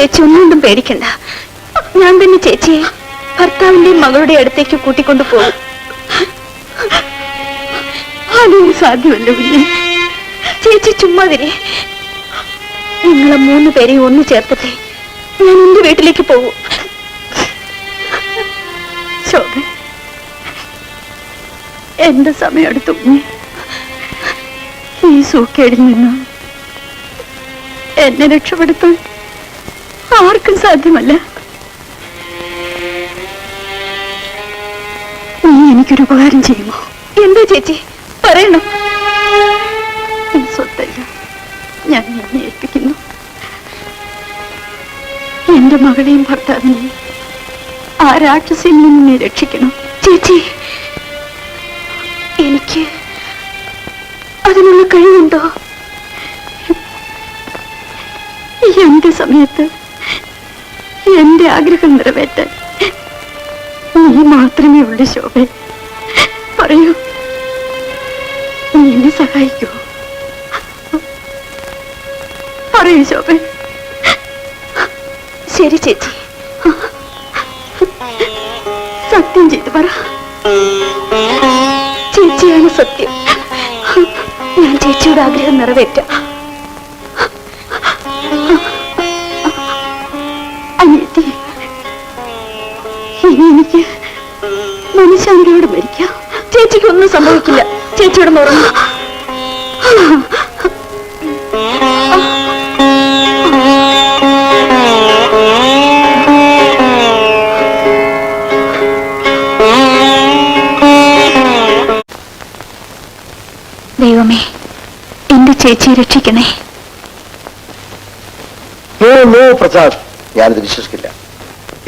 ചേച്ചി ഒന്നുകൊണ്ടും പേടിക്കണ്ട. ഞാൻ തന്നെ ചേച്ചിയെ ഭർത്താവിന്റെയും മകളുടെ അടുത്തേക്ക് കൂട്ടിക്കൊണ്ടു പോകും. അതും സാധ്യമല്ല കുഞ്ഞെ. ചേച്ചി ചുമ്മാതിരെ. നിങ്ങളെ 3 പേരെയും ഒന്ന് ചേർത്തിട്ടേ ഞാൻ എന്റെ വീട്ടിലേക്ക് പോകും. ശോഭ, എന്റെ സമയം എടുത്തു. ഈ സൂക്കേടിൽ നിന്ന് എന്നെ രക്ഷപ്പെടുത്താൻ ആർക്കും സാധ്യമല്ല. നീ എനിക്കൊരു ഉപകാരം ചെയ്യുമോ? എന്താ ചേച്ചി പറയണം? ഈ സ്വത്തല്ല ഞാൻ എന്നെ ഏൽപ്പിക്കുന്നു. എന്റെ മകളെയും ഭർത്താവിനെയും ആ രാക്ഷസിൽ നിന്ന് രക്ഷിക്കണം. ചേച്ചി, എനിക്ക് അതിനുള്ള കഴിവുണ്ടോ? എന്റെ സമയത്ത് എന്റെ ആഗ്രഹം നിറവേറ്റാൻ നീ മാത്രമേ ഉള്ളൂ ശോഭ. പറയൂ, നീ എന്നെ സഹായിക്കൂ. പറയൂ ശോഭ. ശരി ചേച്ചി, സത്യം ചെയ്ത് പറ. ചേച്ചിയാണ് സത്യം. ഞാൻ ചേച്ചിയുടെ ആഗ്രഹം നിറവേറ്റാം. അനിയത്തി, ഇനി എനിക്ക് മനഃശാന്തിയോട് മരിക്കാം. ചേച്ചിക്ക് ഒന്നും സംഭവിക്കില്ല. ചേച്ചിയുടെ മുറങ്ങ. ദൈവമേ, എന്റെ ചേച്ചിയെ രക്ഷിക്കണേ. പ്രസാദ്, ഞാനിത് വിശ്വസിക്കില്ല.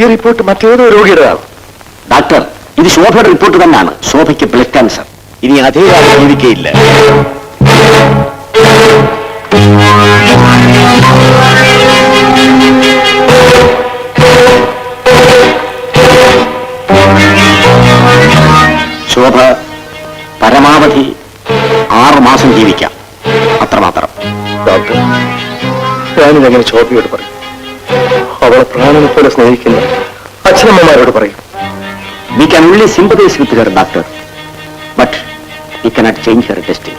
ഈ റിപ്പോർട്ട് മറ്റേതോ രോഗിയുടെതാണ്. ഡോക്ടർ, ഇത് ശോഭയുടെ റിപ്പോർട്ട് തന്നെയാണ്. ശോഭയ്ക്ക് ബ്ലഡ് ക്യാൻസർ. ഇനി അതേ ജീവിക്കയില്ല. ശോഭ പരമാവധി 6 മാസം ജീവിക്കാം, അത്രമാത്രം. ഡോക്ടർ, ഞാനിതെങ്ങനെ ശോഭയോട് പറയും? അവളെ പ്രാണനെ പോലെ സ്നേഹിക്കുന്ന അച്ഛനമ്മമാരോട് പറയും. We can only sympathize with her, doctor, but we cannot change her destiny.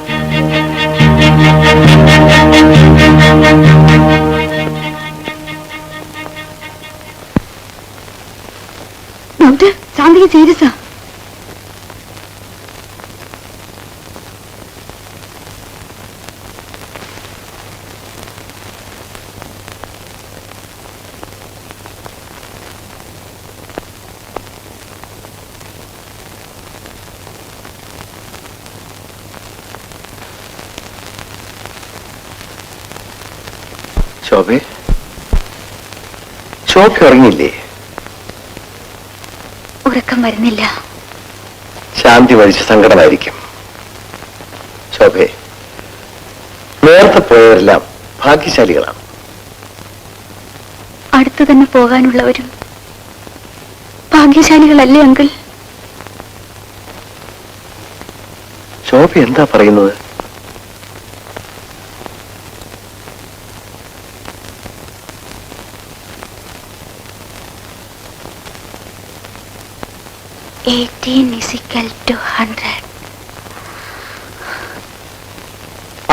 Doctor, ശാന്തിക്ക് സീരിയസാ. ശോഭേ, ശോഭ ഉറങ്ങിയില്ലേ? ഉറക്കം വരുന്നില്ല. ശാന്തി വഴിച്ച് സങ്കടമായിരിക്കും. ശോഭേ, നേരത്തെ പോയവരെല്ലാം ഭാഗ്യശാലികളാണ്. അടുത്തു തന്നെ പോകാനുള്ളവരും ഭാഗ്യശാലികളല്ലേ അങ്കിൾ? ശോഭ എന്താ പറയുന്നത്?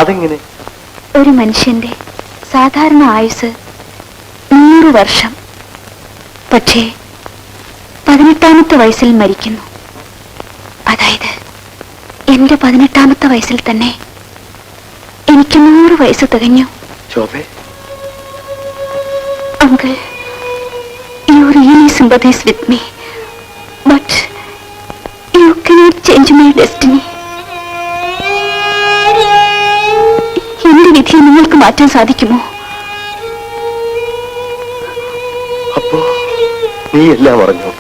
അതെങ്ങനെ? ഒരു മനുഷ്യന്റെ സാധാരണ ആയുസ് 100 വർഷം. പക്ഷേ 18ാമത്തെ വയസ്സിൽ മരിക്കുന്നു. അതായത് എന്റെ 18ാമത്തെ വയസ്സിൽ തന്നെ എനിക്ക് 100 വയസ്സ് തികഞ്ഞു. Uncle, you really sympathize with me, but you cannot change my destiny. എന്റെ വിധിയെ നിങ്ങൾക്ക് മാറ്റാൻ സാധിക്കുമോ? അപ്പോ നീ എല്ലാം അറിഞ്ഞു?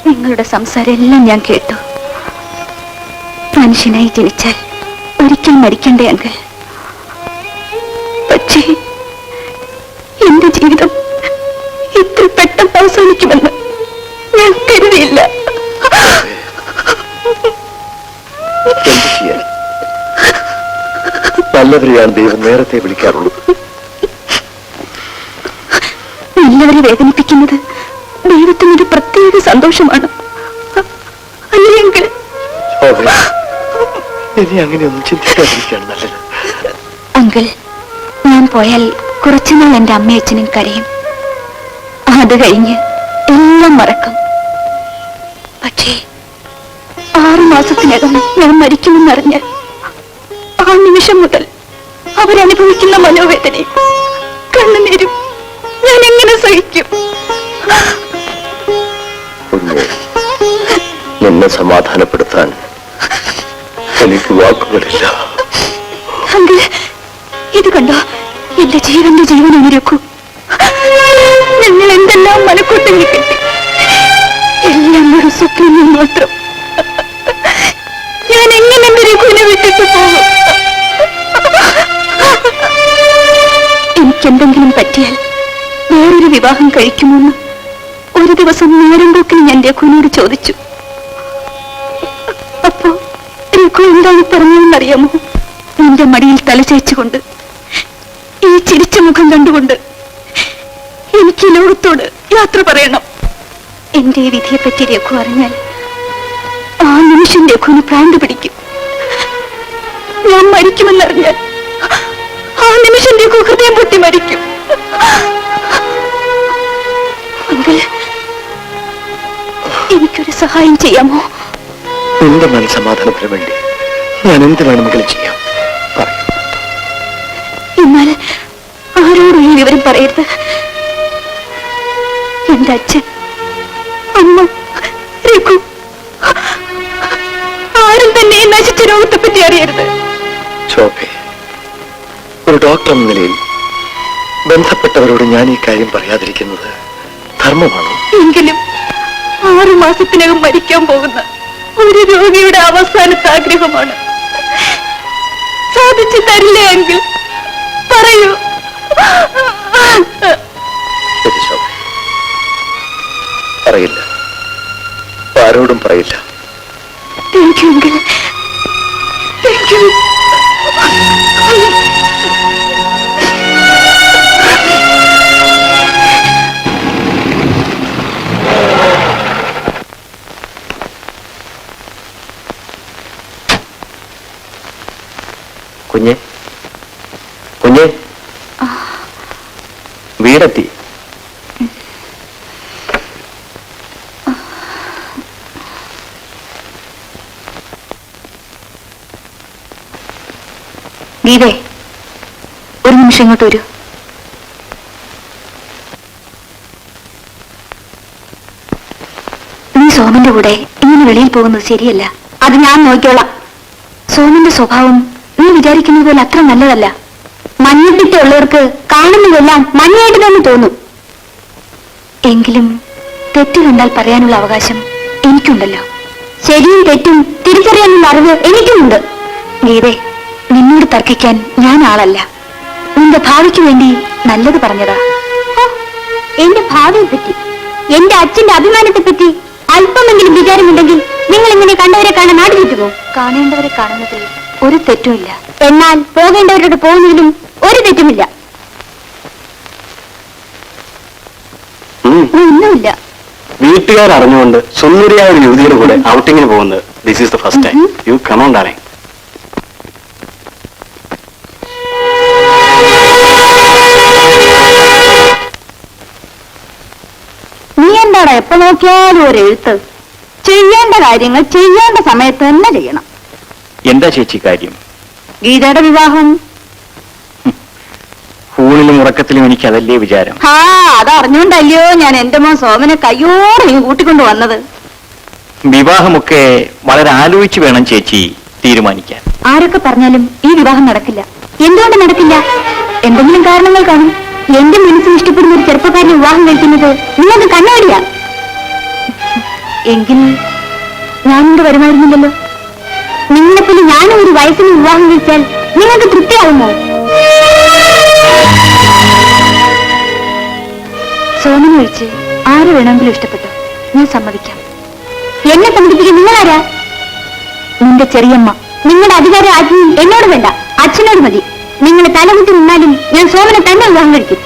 നിങ്ങളുടെ സംസാരം എല്ലാം ഞാൻ കേട്ടു. മനുഷ്യനായി ജനിച്ചാൽ ഒരിക്കൽ മരിക്കണ്ടേ അങ്കിൾ? പക്ഷേ എന്റെ ജീവിതം ഇത്ര പെട്ടെന്ന് അവസാനിക്കുമെന്ന് ഞാൻ കരുതിയില്ല. നല്ലവരെയാണ് ദൈവം നേരത്തെ വിളിക്കാറുള്ളൂ. മറ്റുള്ളവരെ വേദനിപ്പിക്കുന്നത് ദൈവത്തിനൊരു പ്രത്യേക സന്തോഷമാണ്. അല്ലെങ്കിൽ ശോഭ, ഇനി അങ്ങനെയൊന്നും ചിന്തിക്കാതിരിക്കുകയാണ് നല്ലത്. അങ്കിൾ, ഞാൻ പോയാൽ കുറച്ചുനാൾ എന്റെ അമ്മയച്ഛനും കരയും. അത് കഴിഞ്ഞ് എല്ലാം മറക്കും. പക്ഷേ 6 മാസത്തിനകം ഞാൻ മരിക്കുമെന്നറിഞ്ഞ് ആ നിമിഷം മുതൽ അവരനുഭവിക്കുന്ന മനോവേദനയും കണ്ണുനീരും ഞാൻ എങ്ങനെ സഹിക്കും? കുഞ്ഞ്, നിന്നെ സമാധാനപ്പെടുത്താൻ എനിക്ക് വാക്കുകളില്ല. അങ്കിൾ, ഇത് കണ്ടോ, എന്റെ ജീവന്റെ ജീവൻ ഉയരക്കൂ. ഞങ്ങൾ എന്തെല്ലാം മനക്കൂട്ടങ്ങൾ കിട്ടി, എല്ലാം ഒരു സ്വപ്നം മാത്രം. ഞാൻ എങ്ങനെ എന്റെ രഘുവിനെ വിട്ടിട്ട് പോകും? എനിക്കെന്തെങ്കിലും പറ്റിയാൽ വേറൊരു വിവാഹം കഴിക്കുമോന്ന് ഒരു ദിവസം നേരം പോക്കിന് ഞാൻ രഘുവിനോട് ചോദിച്ചു. അപ്പോ രഘു എന്താണ് പറഞ്ഞതെന്നറിയാമോ? എന്റെ മടിയിൽ തലചേച്ചുകൊണ്ട്, ഈ ചിരിച്ച മുഖം കണ്ടുകൊണ്ട് എനിക്ക് ഈ ലോകത്തോട് യാത്ര പറയണം. എന്റെ ഈ വിധിയെപ്പറ്റി രഘു അറിഞ്ഞാൽ ആ നിമിഷം രഘുവിന് ഭ്രാന്ത് പിടിക്കും. ഞാൻ മരിക്കുമെന്നറിഞ്ഞാൽ ആ നിമിഷം രഘു ഹൃദയം പൊട്ടി മരിക്കും. അങ്കിൾ, എനിക്കൊരു സഹായം ചെയ്യാമോ? നിന്റെ മനസ്സമാധാനത്തിന് വേണ്ടി ഞാൻ എന്ത് വേണമെങ്കിലും ചെയ്യാം. പറയൂ. എന്നാൽ ആരോടും ഈ വിവരം പറയരുത്. എന്റെ അച്ഛൻ, അമ്മ, രഘു, ആരും തന്നെ ഈ നശിച്ച രോഗത്തെ പറ്റി അറിയരുത്. ശോഭെ, ഒരു ഡോക്ടർ എന്ന നിലയിൽ ബന്ധപ്പെട്ടവരോട് ഞാൻ ഈ കാര്യം പറയാതിരിക്കുന്നത് ധർമ്മമാണോ? എങ്കിലും 6 മാസത്തിനകം മരിക്കാൻ പോകുന്ന ഒരു രോഗിയുടെ അവസാനത്തെ ആഗ്രഹമാണ്. സാധിച്ചു തരില്ലേ എങ്കിൽ പറയൂ. ശരി ശോഭ, പറയില്ല, ആരോടും പറയില്ല. Thank you uncle, thank you. കുഞ്ഞെ, കുഞ്ഞെ, വീടെത്തി. ഗീതേ, ഒരു നിമിഷം ഇങ്ങോട്ട് വരൂ. നീ സോമന്റെ കൂടെ ഇങ്ങനെ വെളിയിൽ പോകുന്നത് ശരിയല്ല. അത് ഞാൻ നോക്കിക്കോളാം. സോമന്റെ സ്വഭാവം നീ വിചാരിക്കുന്നത് പോലെ അത്ര നല്ലതല്ല. മഞ്ഞപ്പിട്ടുള്ളവർക്ക് കാണുന്നതെല്ലാം മഞ്ഞയായിട്ട് തന്നെ തോന്നും. എങ്കിലും തെറ്റ് കണ്ടാൽ പറയാനുള്ള അവകാശം എനിക്കുണ്ടല്ലോ. ശരിയും തെറ്റും തിരിച്ചറിയാനുള്ള അറിവ് എനിക്കുമുണ്ട്. ഗീതേ, നിന്നോട് തർക്കിക്കാൻ ഞാൻ ആളല്ല. നിന്റെ ഭാവിക്ക് വേണ്ടി നല്ലത് പറഞ്ഞതാ. എന്റെ ഭാവിയെ പറ്റി, എന്റെ അച്ഛന്റെ അഭിമാനത്തെ പറ്റി അല്പമെങ്കിലും വിചാരമുണ്ടെങ്കിൽ നിങ്ങൾ ഇങ്ങനെ കണ്ടവരെ കാണാൻ നാട് ചുറ്റുമോ? കാണേണ്ടവരെ കാണുന്നതിൽ ഒരു തെറ്റുമില്ല. എന്നാൽ പോകേണ്ടവരോട് പോകുന്നതിലും ഒരു തെറ്റുമില്ല. ഒന്നുമില്ല. വീട്ടുകാർ അറിഞ്ഞുകൊണ്ട് സുന്ദരിയായ ഒരു യുവതിയുടെ കൂടെ ഔട്ടിങ്ങിന് പോകുന്നത് this is the first time. You come on darling. നീ എന്താടാ എപ്പോ നോക്കിയാലും ഒരു എഴുത്ത്? ചെയ്യേണ്ട കാര്യങ്ങൾ ചെയ്യേണ്ട സമയത്ത് തന്നെ ചെയ്യണം. എന്താ ചേച്ചി കാര്യം? ഗീതയുടെ വിവാഹം. ഊണിലും ഉറക്കത്തിലും എനിക്ക് അതല്ലേ വിചാരം. അതറിഞ്ഞോണ്ടല്ലയോ ഞാൻ എന്റെ മോൻ സോമനെ കയ്യോടെ നീ കൂട്ടിക്കൊണ്ട് വന്നത്. വിവാഹമൊക്കെ വളരെ ആലോചിച്ച് വേണം ചേച്ചി തീരുമാനിക്കാൻ. ആരൊക്കെ പറഞ്ഞാലും ഈ വിവാഹം നടക്കില്ല. എന്തുകൊണ്ട് നടക്കില്ല? എന്തെങ്കിലും കാരണങ്ങൾ കാണും. എന്റെ മനസ്സിന് ഇഷ്ടപ്പെടുന്ന ഒരു ചെറുപ്പക്കാരനെ വിവാഹം കഴിക്കുന്നത് നിങ്ങൾക്ക് കണ്ണാടിയാ. എങ്കിൽ ഞാനിവിടെ വരുമായിരുന്നില്ലല്ലോ. നിങ്ങളെപ്പോലെ ഞാനും ഒരു വയസ്സിന് വിവാഹം കഴിച്ചാൽ നിങ്ങൾക്ക് തൃപ്തിയാവുമോ? സോമനെ ഒഴിച്ച് ആര് വേണമെങ്കിലും ഇഷ്ടപ്പെട്ടു, ഞാൻ സമ്മതിക്കാം. എന്നെ സമ്മതിപ്പിക്കാൻ നിങ്ങളാരാ? നിന്റെ ചെറിയമ്മ. നിങ്ങളുടെ അധികാര ആജ്ഞയും എന്നോട് വേണ്ട, അച്ഛനോട് മതി. നിങ്ങൾ തലകുത്തി നിന്നാലും ഞാൻ സോമനെ തന്നെ വിവാഹം കഴിക്കും.